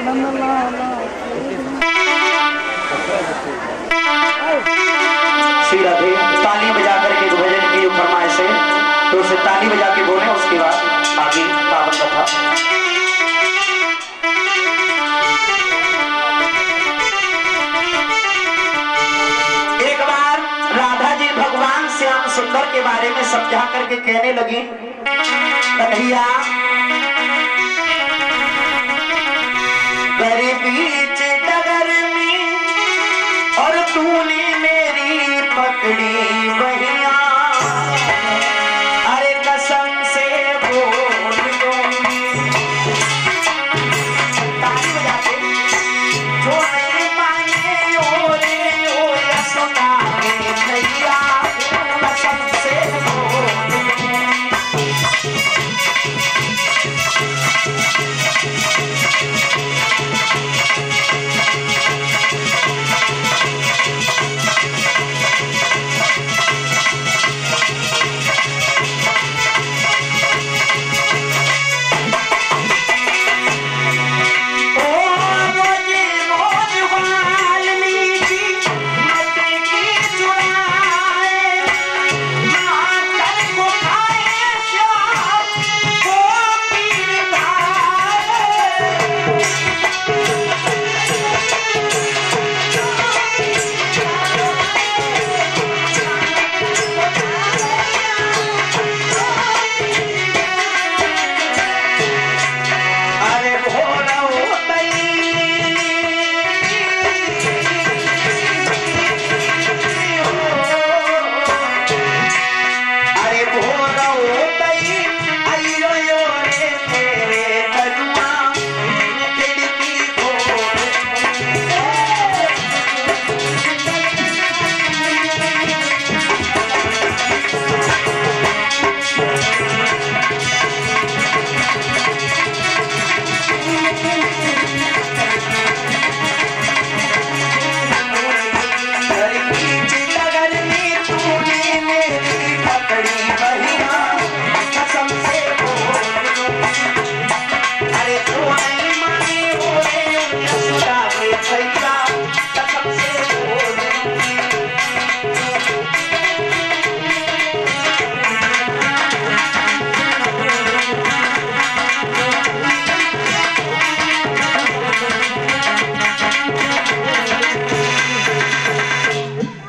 श्री राधे ताली बजा करके भजन की फरमाइश है तो उसे ताली बजा के बोले, उसके बाद आगे पावन कथा। एक बार राधा जी भगवान श्याम सुंदर के बारे में समझा करके कहने लगी, कन्हैया बीच डगर में और तूने मेरी पकड़ी बहिया, अरे कसम से बोल दूंगी, ताली बजाते जो मेरे मांगे ओरे ओया सुना रे नैया, कसम से बोल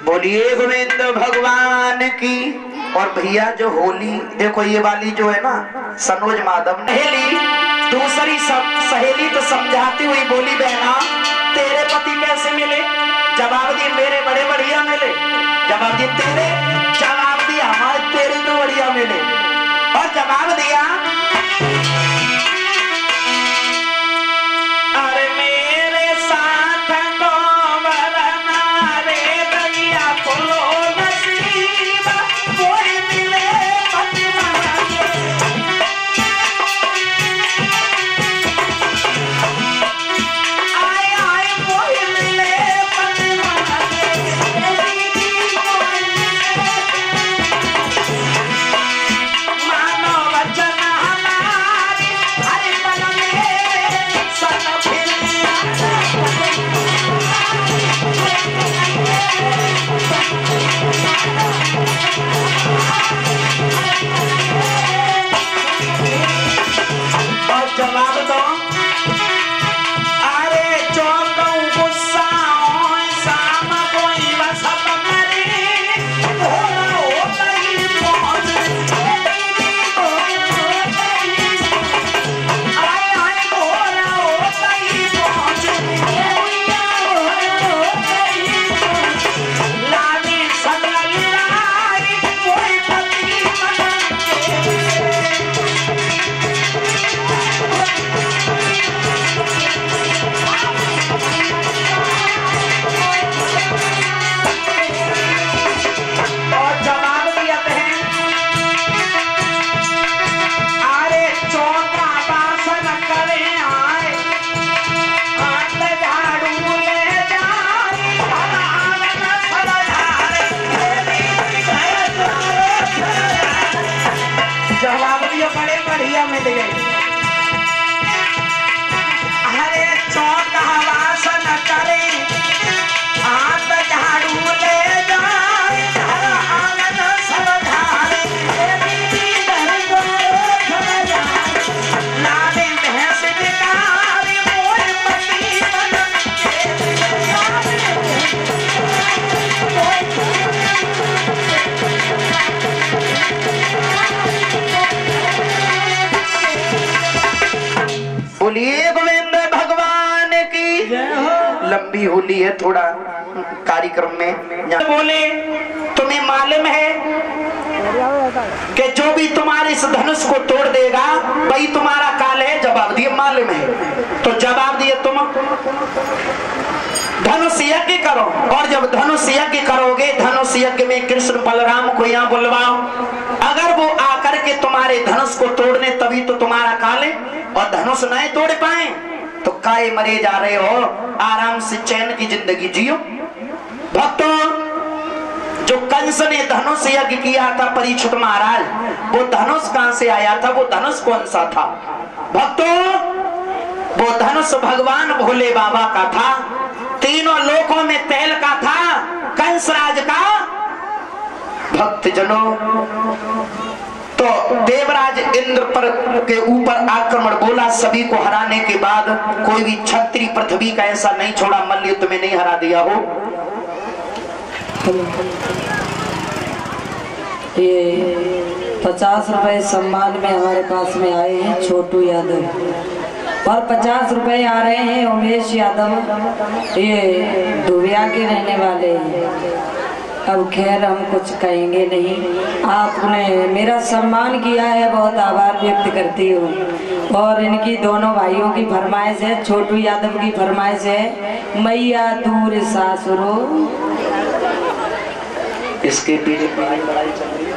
बोलिए गोविंद भगवान की। और भैया जो होली देखो ये वाली जो है ना सनोज माधव नहेली, दूसरी सहेली तो समझाती हुई बोली, बहना तेरे पति कैसे मिले? जवाब दी मेरे बड़े बढ़िया मिले। जवाब दी तेरे? जवाब दिया हमारे तेरे तो बढ़िया मिले। और जवाब दिया अरे मेरे साथ तो वरना रे दैया खुलो नसीब, कोई मिले पति मना आए आए, कोई मिले पति मना मानो वचन लंबी होली है थोड़ा कार्यक्रम में। बोले तुम्हें मालूम है कि जो भी तुम्हारे इस धनुष को तोड़ देगा वही तुम्हारा काल है? जवाब दिए मालूम है। तो जवाब दिए तुम धनुष यज्ञ करो, और जब धनुष यज्ञ करोगे धनुष यज्ञ में कृष्ण बलराम को यहाँ बुलवाओ, अगर वो आकर के तुम्हारे धनुष को तोड़ने तभी तो तुम्हारा काल है, और धनुष नहीं तोड़ पाए तो काहे मरे जा रहे हो, आराम से चैन की जिंदगी जियो। भक्तों, जो कंस ने धनुष यज्ञ किया था परीक्षित महाराज, वो धनुष कहां से आया था? वो धनुष कौन सा था? भक्तों, वो धनुष भगवान भोले बाबा का था, तीनों लोकों में तेल का था, कंसराज का। भक्त जनों, तो देवराज इंद्र पर के ऊपर आक्रमण बोला, सभी को हराने के बाद कोई भी क्षत्रिय पृथ्वी का ऐसा नहीं छोड़ा मल्ल युद्ध में नहीं हरा दिया हो। ये 50 रुपए सम्मान में हमारे पास में आए हैं छोटू यादव, और 50 रुपए आ रहे हैं उमेश यादव, ये दुबिया के रहने वाले हैं। अब खैर हम कुछ कहेंगे नहीं, आपने मेरा सम्मान किया है, बहुत आभार व्यक्त करती हूँ। और इनकी दोनों भाइयों की फरमाइश है, छोटू यादव की फरमाइश है, मैया दूर सासुरो। इसके पीछे बड़ी लड़ाई चल रही है।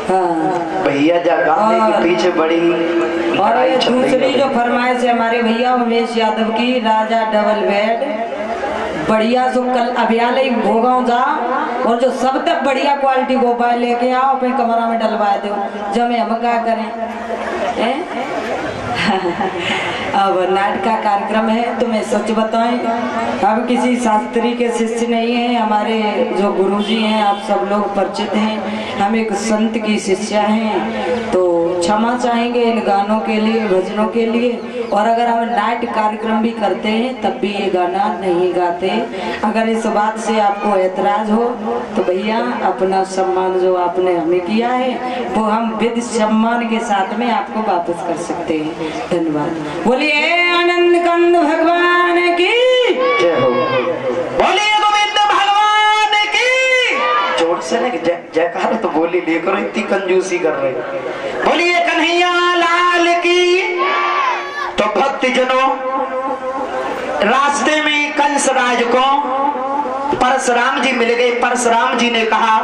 हाँ, भैया जा गाने के पीछे बड़ी। और ये दूसरी जो फरमाइश है हमारे भैया उमेश यादव की, राजा डबल बेड बढ़िया, जो कल अभियाले भोगाओ जा, और जो सब तक बढ़िया क्वालिटी गोपाल लेके आओ, अपने कमरा में डलवा दो, जब हम क्या करें। अब नाटक का कार्यक्रम है, तो मैं सच बताएं, हम किसी शास्त्री के शिष्य नहीं है, हमारे जो गुरुजी हैं आप सब लोग परिचित हैं, हम एक संत की शिष्या हैं, तो क्षमा चाहेंगे इन गानों के लिए, भजनों के लिए। और अगर हम नाट्य कार्यक्रम भी करते हैं तब भी ये गाना नहीं गाते। अगर इस बात से आपको ऐतराज हो तो भैया अपना सम्मान जो आपने हमें किया है वो हम विधि सम्मान के साथ में आपको वापस कर सकते हैं। धन्यवाद। बोलिए आनंद कंद भगवान की जय हो, बोलिए गोविंद भगवान की। जोर से ना जयकार तो बोली, लेकर इतनी कंजूसी कर रहे। बोलिए कन्हैया लाल की। तो भक्त जनों, रास्ते में कंसराज को परशुराम जी मिल गए। परशुराम जी ने कहा,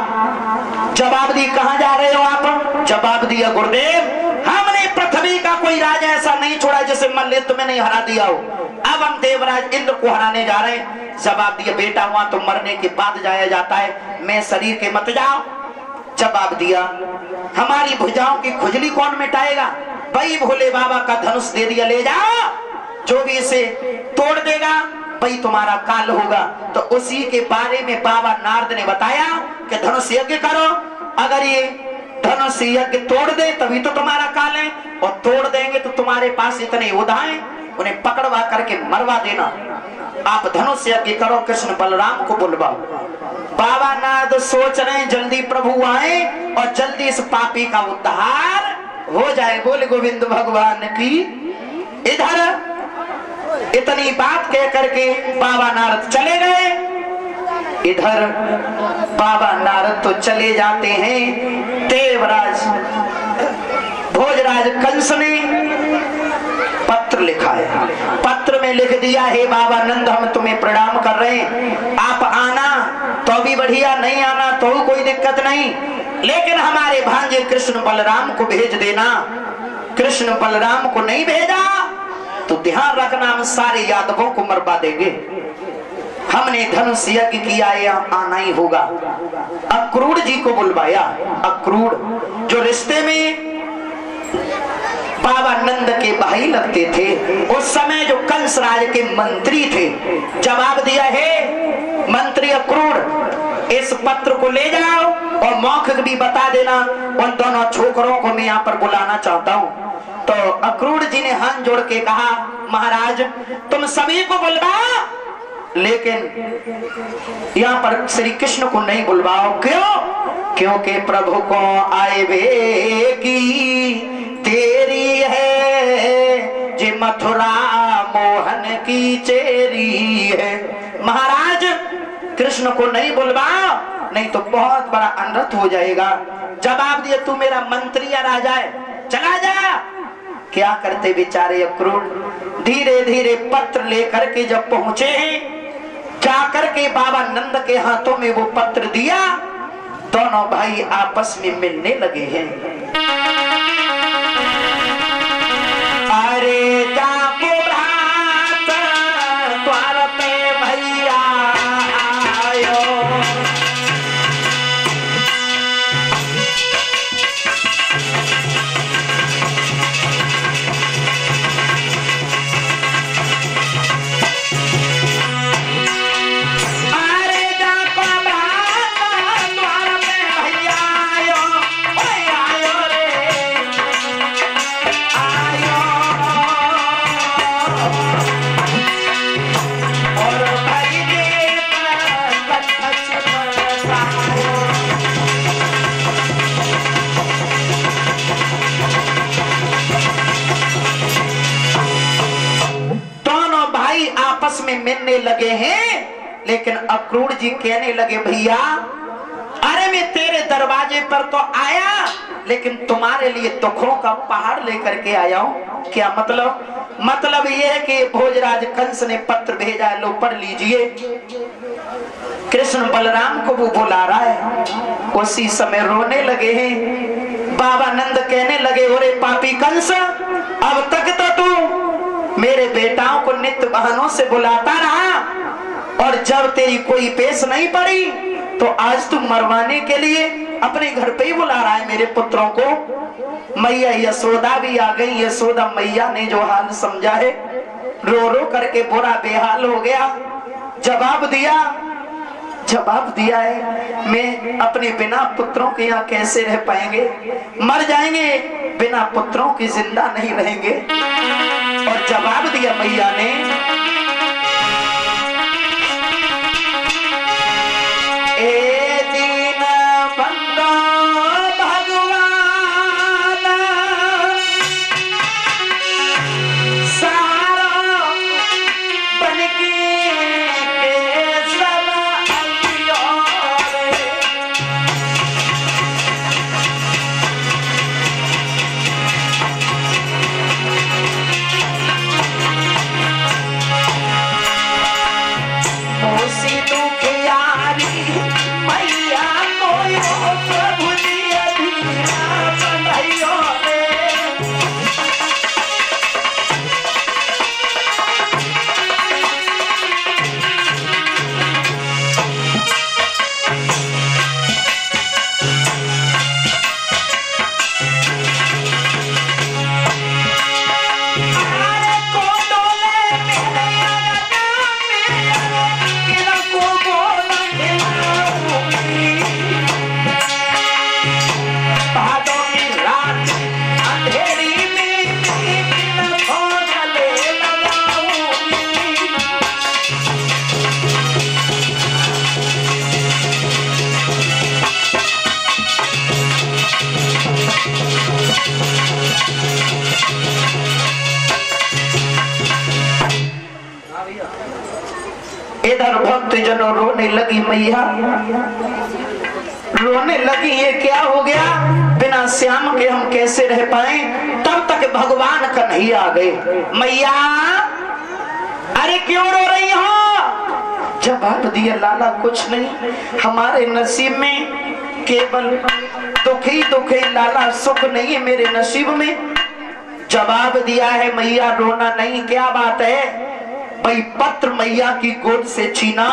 जवाब दी कहां जा रहे हो आप? जवाब दिया, गुरुदेव हमने पृथ्वी का कोई राजा ऐसा नहीं छोड़ा जिसे मल्ल तुम्हें नहीं हरा दिया हो, अब हम देवराज इंद्र को हराने जा रहे हैं। जवाब दिया, बेटा हुआ तो मरने के बाद जाया जाता है, मैं शरीर के मत जाओ। जवाब दिया, हमारी भुजाओं की खुजली कौन मिटाएगा? वही भोले बाबा का धनुष दे दिया, ले जाओ, जो भी इसे तोड़ देगा वही तुम्हारा काल होगा। तो उसी के बारे में बाबा नारद ने बताया कि धनुष यज्ञ करो, अगर ये धनुष यज्ञ तोड़ दे तभी तो तुम्हारा काल है, और तोड़ देंगे तो तुम्हारे पास इतने योद्धा हैं, उन्हें पकड़वा करके मरवा देना। आप धनुष यज्ञ करो, कृष्ण बलराम को बुलवाओ। बाबा नारद सोच रहे हैं जल्दी प्रभु आए और जल्दी इस पापी का उद्धार हो जाए। बोले गोविंद भगवान की। इधर इतनी बात कह करके बाबा नारद चले गए। इधर बाबा नारद तो चले जाते हैं, देवराज भोजराज कंस ने पत्र लिखा है। पत्र में लिख दिया, हे बाबा नंद हम तुम्हें प्रणाम कर रहे हैं, आप आना तो भी बढ़िया, नहीं आना तो कोई दिक्कत नहीं, लेकिन हमारे भांजे कृष्ण बलराम को भेज देना। कृष्ण बलराम को नहीं भेजा तो ध्यान रखना हम सारे यादवों को मरवा देंगे। हमने धनुष यज्ञ किया, यहाँ आना ही होगा। अक्रूर जी को बुलवाया। अक्रूर जो रिश्ते में बाबा नंद के भाई लगते थे, उस समय जो कंस राज के मंत्री थे, जवाब दिया, है मंत्री अक्रूर, इस पत्र को ले जाओ और मौखिक भी बता देना, उन दोनों छोकरों को मैं यहाँ पर बुलाना चाहता हूँ। तो अक्रूर जी ने हाथ जोड़ के कहा, महाराज तुम सभी को बुलवाओ, लेकिन यहाँ पर श्री कृष्ण को नहीं बुलवाओ। क्यों? क्योंकि प्रभु को आए वे की तेरी है, जे मथुरा मोहन की चेरी है। महाराज कृष्ण को नहीं बुलवाओ, नहीं तो बहुत बड़ा अनर्थ हो जाएगा। जवाब दिए, तू मेरा मंत्री या राजा है, चला जा। क्या करते बेचारे अक्रूर, धीरे धीरे पत्र लेकर के जब पहुंचे हैं, जाकर के बाबा नंद के हाथों में वो पत्र दिया, दोनों भाई आपस में मिलने लगे हैं। अरे जाको भ्रात द्वार पे भैया आयो, में मिलने लगे हैं। लेकिन अक्रूर जी कहने लगे, भैया अरे मैं तेरे दरवाजे पर तो आया, लेकिन तुम्हारे लिए दुखों का पहाड़ लेकर के आया हूं। क्या मतलब? मतलब यह है कि भोजराज कंस ने पत्र भेजा है, लो पढ़ लीजिए। कृष्ण बलराम को वो बुला रहा है। उसी समय रोने लगे हैं। बाबा नंद कहने लगे, ओरे पापी कंस, अब तक तो तू मेरे बेटाओं को नित्य बहनों से बुलाता रहा, और जब तेरी कोई पेश नहीं पड़ी तो आज तू मरवाने के लिए अपने घर पे ही बुला रहा है मेरे पुत्रों को। मैया यशोदा भी आ गई। यशोदा मैया ने जो हाल समझा है, रो रो करके बुरा बेहाल हो गया। जवाब दिया है, मैं अपने बिना पुत्रों के यहाँ कैसे रह पाएंगे, मर जाएंगे, बिना पुत्रों के जिंदा नहीं रहेंगे। और जवाब दिया मैया ने, ए दीन बंदो भगवान सारो बनके इधर भक्त जनों रोने लगी। मैया रोने लगी, ये क्या हो गया, बिना श्याम के हम कैसे रह पाए। तब तक भगवान कन्हैया आ गए। मैया अरे क्यों रो रही हो? जवाब दिया, लाला कुछ नहीं, हमारे नसीब में केवल दुख ही दुख है लाला, सुख नहीं है मेरे नसीब में। जवाब दिया है, मैया रोना नहीं, क्या बात है भाई? पत्र मैया की गोद से छीना,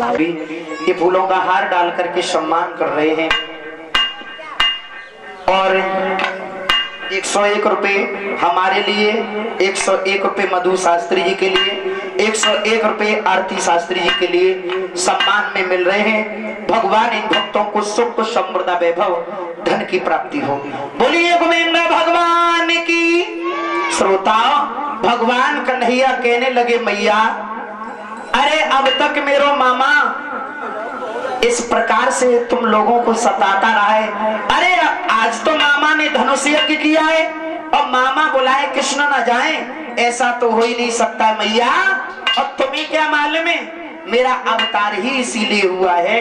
अभी ये फूलों का हार डाल करके सम्मान कर रहे हैं। और 101 रुपए हमारे लिए, 101 रुपए मधु शास्त्री जी के लिए, 101 रुपए आरती शास्त्री जी के लिए सम्मान में मिल रहे हैं। भगवान इन भक्तों को सुख समृद्ध वैभव धन की प्राप्ति हो। बोलिए गोविंद भगवान की। श्रोताओं, भगवान कन्हैया कहने लगे मैया, अरे अब तक मेरो मामा इस प्रकार से तुम लोगों को सताता रहा है। अरे आज तो मामा ने धनुष यज्ञ किया है और मामा बुलाए कृष्ण न जाए, ऐसा तो हो ही नहीं सकता मैया। और तुम्हें क्या मालूम है, मेरा अवतार ही इसीलिए हुआ है।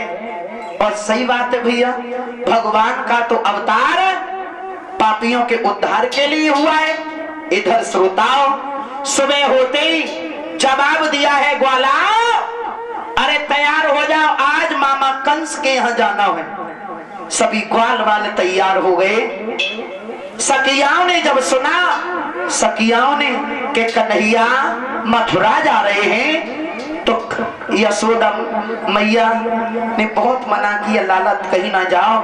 और सही बात है भैया, भगवान का तो अवतार पापियों के उद्धार के लिए हुआ है। इधर श्रोताओं, सुबह होते ही जवाब दिया है ग्वाला, अरे तैयार हो जाओ, आज मामा कंस के यहाँ जाना है। सभी ग्वाल वाले तैयार हो गए। सखियाओं ने जब सुना, सखियाओं ने कि कन्हैया मथुरा जा रहे हैं, तो यशोदा मैया ने बहुत मना किया, लालत कहीं ना जाओ।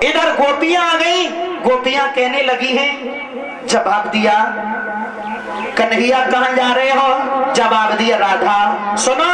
इधर गोपियां आ गई, गोपियां कहने लगी हैं, जवाब दिया, कन्हैया कहाँ जा रहे हो? जवाब दिया राधा, सुनो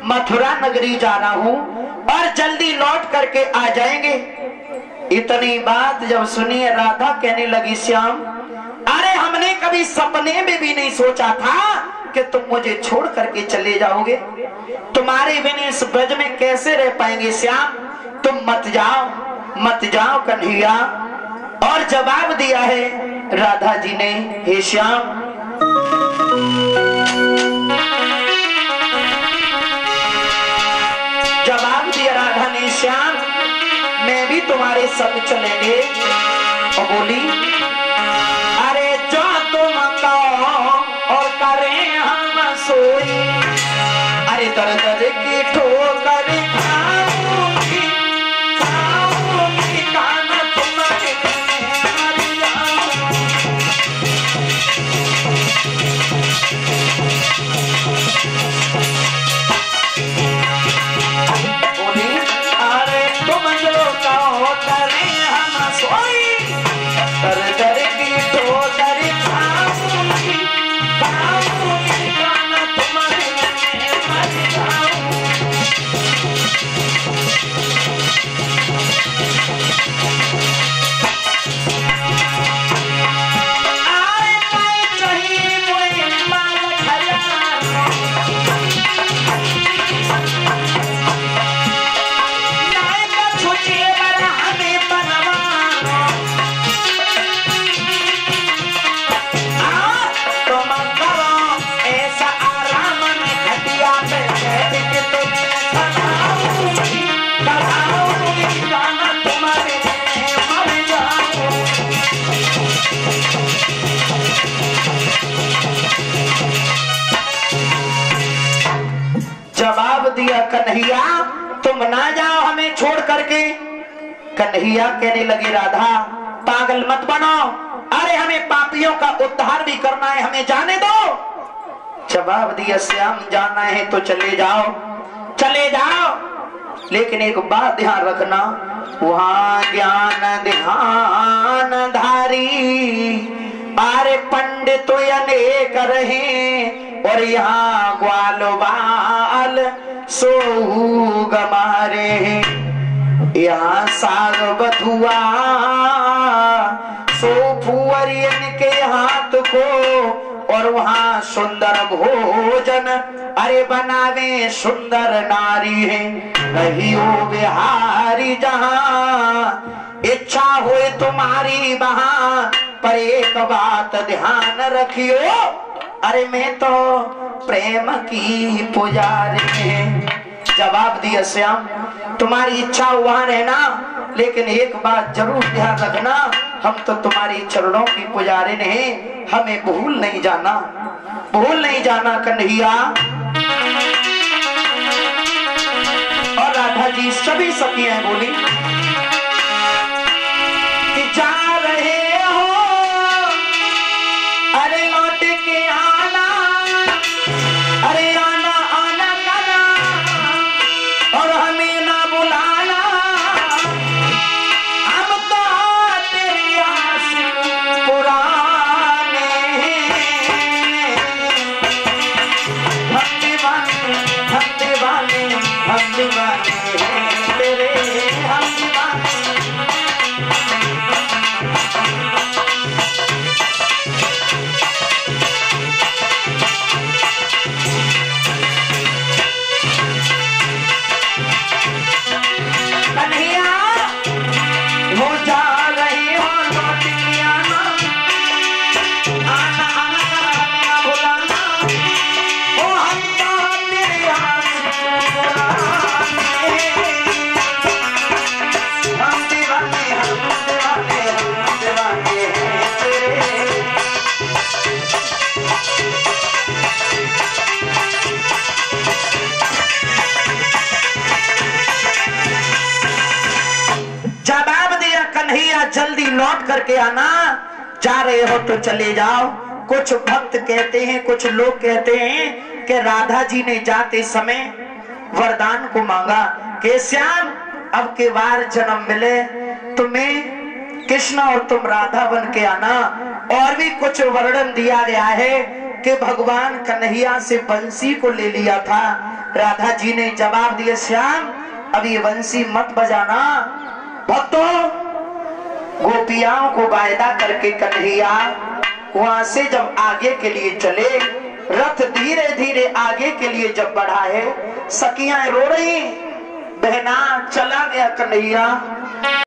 मथुरा नगरी जा रहा हूँ और जल्दी लौट करके आ जाएंगे। इतनी बात जब सुनी राधा कहने लगी, श्याम अरे हमने कभी सपने में भी नहीं सोचा था कि तुम मुझे छोड़ करके चले जाओगे। तुम्हारे बिना इस ब्रज में कैसे रह पाएंगे श्याम, तुम मत जाओ कन्हैया। और जवाब दिया है राधा जी ने, हे श्याम जवाब दिया राधा ने, श्याम मैं भी तुम्हारे संग चलेंगे। और बोली, अरे जो तुम कहो और करें हम सोई, अरे दर दर की ठोकर खाऊंगी कान तुम्हारे मर जाऊं। बोली, अरे तुम जो कहो करें हम सोई, दर दर की ठोकर खाऊंगी कान तुम्हारे मर जाऊं। अरे मैं चाहिए मुझे माल खजाना, नायक छुचे वाला हमें बनवाना। तुम करो ऐसा आराम में खटिया पे बैठ के तुम्हें खड़ाऊंगी गाना तुम्हारे कन्हैया कहने लगे राधा पागल मत बनो, अरे हमें पापियों का उद्धार भी करना है, हमें जाने दो। जवाब दिया श्याम जाना है तो चले जाओ, चले जाओ, लेकिन एक बात ध्यान रखना, वहां ज्ञान ध्यान धारी अरे पंडित तो अनेक रहे और यहाँ ग्वाल बाल सो गमारे हैं, यहाँ साग बथुआ सो फुअरियन के हाथ को और वहाँ सुंदर भोजन अरे बनावे सुंदर नारी है। कहियो बिहारी जहाँ इच्छा होए तुम्हारी वहाँ, पर एक बात ध्यान रखियो, अरे मैं तो प्रेम की पुजारी है। जवाब दिया श्याम तुम्हारी इच्छा वहां रहना, लेकिन एक बात जरूर ध्यान रखना, हम तो तुम्हारी चरणों की पुजारी नहीं, हमें भूल नहीं जाना, भूल नहीं जाना कन्हैया। और राधा जी सभी सखियां बोली कि जा रहे हो अरे लौट के आना, अरे आना आना करना और हमें ना बुलाना, हम तो तेरी आस पुराने हम दीवाने हम दीवाने हम दीवाने तेरे हम दीवाने। कन्हैया वो जा रही हो लौट के आना, आना आना करना बुलाना, ओ हम तो तेरे आस पुराने हम दीवाने हम दीवाने हम दीवाने तेरे। जवाब दिया कन्हैया जल्दी लौट करके आना, जा रहे हो तो चले जाओ। कुछ भक्त कहते हैं, कुछ लोग कहते हैं कि राधा जी ने जाते समय वरदान को मांगा कि श्याम अब के बार जन्म मिले तुम्हें कृष्ण और तुम राधा बन के आना। और भी कुछ वर्णन दिया गया है कि भगवान कन्हैया से बंसी को ले लिया था, राधा जी ने जवाब दिया श्याम अब ये बंसी मत बजाना। भक्तों गोपियाओं को वायदा करके कन्हैया वहां से जब आगे के लिए चले, रथ धीरे धीरे आगे के लिए जब बढ़ा है, सखियां रो रही, बहना चला गया कन्हैया,